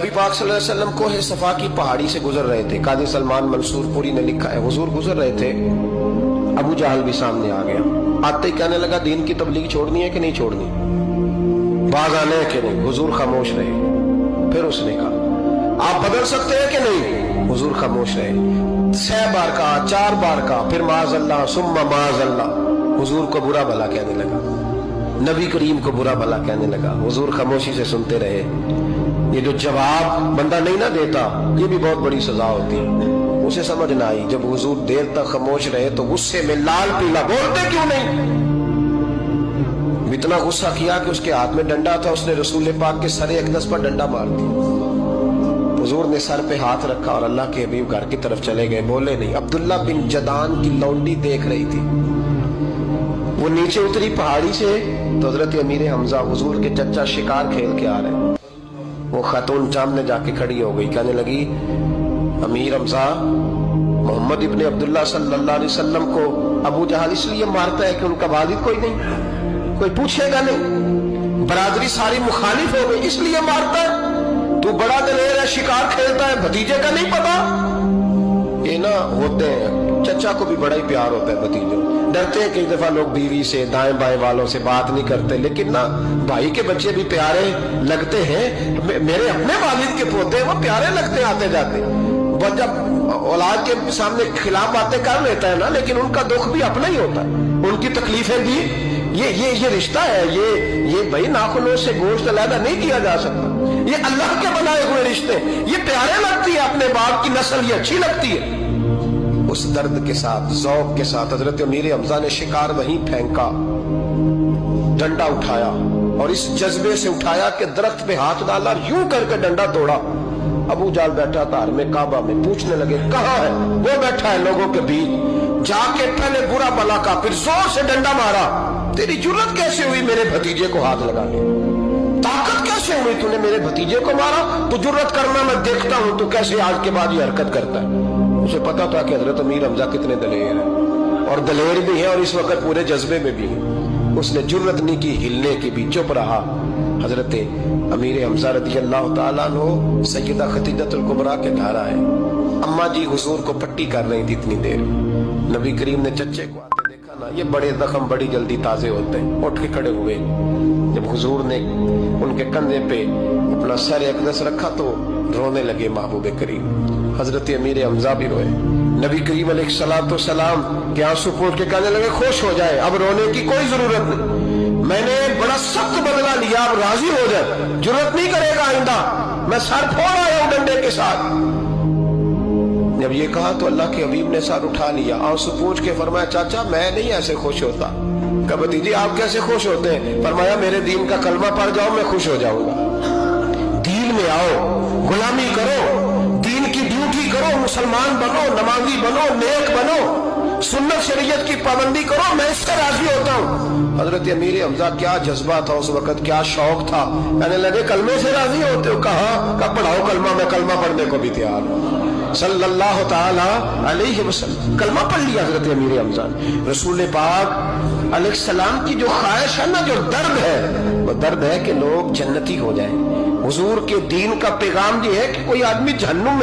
नबी पाक सल्लल्लाहु अलैहि वसल्लम को है सफा की पहाड़ी से गुजर रहे थे। काजी सलमान मंसूर पुरी ने लिखा है, हुजूर गुजर रहे थे, अबू जहल भी सामने आ गया। आते ही कहने लगा, दीन की तबलीग छोड़नी है कि नहीं छोड़नी, बाज आने है कि नहीं। हुजूर खामोश रहे। फिर उसने कहा, आप बदल सकते हैं कि नहीं। हुजूर खामोश रहे। 6 बार कहा, 4 बार कहा, फिर माज़अल्लाह सुम्मा माज़अल्लाह। हुजूर को बुरा भला कहने लगा, नबी करीम को बुरा भला कहने लगा। हुजूर खामोशी से सुनते रहे। ये जो जवाब बंदा नहीं ना देता, ये भी बहुत बड़ी सजा होती है। उसे समझ ना आई, जब हुजूर देर तक खामोश रहे तो गुस्से में लाल पीला, बोलते क्यों नहीं। इतना गुस्सा किया कि उसके हाथ में डंडा था, उसने रसूल पाक के सर अक़दस पर डंडा मार दिया। हुजूर ने सर पे हाथ रखा और अल्लाह के हबीब घर की तरफ चले गए, बोले नहीं। अब्दुल्ला बिन जदान की लौंडी देख रही थी। वो नीचे उतरी पहाड़ी से तो हजरत अमीर हमजा हुजूर के चचा शिकार खेल के आ रहे। वो खातून सामने जाके खड़ी हो गई, कहने लगी, अमीर हमजा, मोहम्मद इब्ने अब्दुल्ला सल्लल्लाहु अलैहि वसल्लम को अबू जहल इसलिए मारता है कि उनका वालिद कोई नहीं, कोई पूछेगा नहीं, बरादरी सारी मुखालिफ हो गई, इसलिए मारता है। तू बड़ा दलेर है, शिकार खेलता है, भतीजे का नहीं पता। ये ना होते हैं, चचा को भी बड़ा ही प्यार होता है भतीजों। डरते हैं कई दफा लोग बीवी से, दाएं बाएं वालों से बात नहीं करते, लेकिन ना भाई के बच्चे भी प्यारे लगते हैं। मेरे अपने वालिद के पोते वो प्यारे लगते आते जाते। वो जब औलाद के सामने खिलाफ बातें कर लेता है ना, लेकिन उनका दुख भी अपना ही होता है, उनकी तकलीफें भी। ये रिश्ता है, ये भाई नाखूनों से गोश्त अलग नहीं किया जा सकता। ये अल्लाह के बनाए हुए रिश्ते, ये प्यारे लगती है, अपने बाप की नस्ल ये अच्छी लगती है। उस दर्द के साथ, ज़ौक़ के साथ हजरत अमीर हमजा ने शिकार वहीं फेंका, डंडा उठाया और इस जज्बे से उठाया कि दरख्त पे हाथ डाला, यूं करके डंडा तोड़ा। अबू जाल बैठा था में काबा में, पूछने लगे कहाँ है। वो बैठा है लोगों के बीच। जाके पहले बुरा भला का, फिर जोर से डंडा मारा। तेरी जुर्रत कैसे हुई मेरे भतीजे को हाथ लगाने, ताकत कैसे हुई तूने मेरे भतीजे को मारा। तू जुर्रत करना मैं देखता हूं, तू कैसे आज के बाद ये हरकत करता है। उसे पता था कि हजरत अमीर हमजा कितने दलेर हैं, और दलेर भी है और इस वक्त पूरे जज्बे में भी है। उसने जुर्रत नहीं की हिलने की भी, चुप रहा। हजरत अमीर हमजा रज़ी अल्लाह ताला अन्हु सैयदा खदीजतुल कुबरा के घर आए। अम्मा जी हुजूर को पट्टी कर रही थी इतनी देर। नबी करीम ने चच्चे को आते देखा ना, ये बड़े जख्म बड़ी जल्दी ताजे होते हैं। उठ के खड़े हुए। जब हुजूर ने उनके कंधे पे अपना सर अक़दस रखा तो रोने लगे महबूब करीम। हजरत अमीर हमजा भी रोए। नबी करीम अलैहिस्सलाम के आंसू पोंछ के कहने लगे, खुश हो जाए, अब रोने की कोई जरूरत नहीं, मैंने बड़ा सख्त बदला लिया, अब राजी हो जाए, जरूरत नहीं करेगा आइंदा, मैं सर फोड़ आया हूं डंडे के साथ। जब ये कहा तो अल्लाह के हबीब ने सर उठा लिया, आंसू पोंछ के फरमाया, चाचा मैं नहीं ऐसे खुश होता। कहा भतीजी आप कैसे खुश होते हैं। फरमाया, मेरे दीन का कलमा पढ़ जाओ, मैं खुश हो जाऊंगा। दीन में आओ, गुलामी करो, दीन की ड्यूटी करो, मुसलमान बनो, नमाजी बनो, नेक बनो, सुन्नत शरीयत की पाबंदी करो, मैं इससे राजी होता हूँ। हजरत अमीर हमजा क्या जज्बा था उस वक्त, क्या शौक था। कहने लगे, कलमे से राजी होते हो। कहा पढ़ाओ कलमा, मैं कलमा पढ़ने को भी तैयार हूँ। सल्लल्लाहु ताला अलैहि वसल्लम कलमा पढ़ लिया हजरत अमीर हमजा। रसूल पाक अलैहिस्सलाम की जो ख्वाहिश है ना, जो दर्द है, वो दर्द है कि लोग जन्नती हो जाए। हुजूर के दीन का पैगाम ये है कि कोई आदमी जहन्नुम में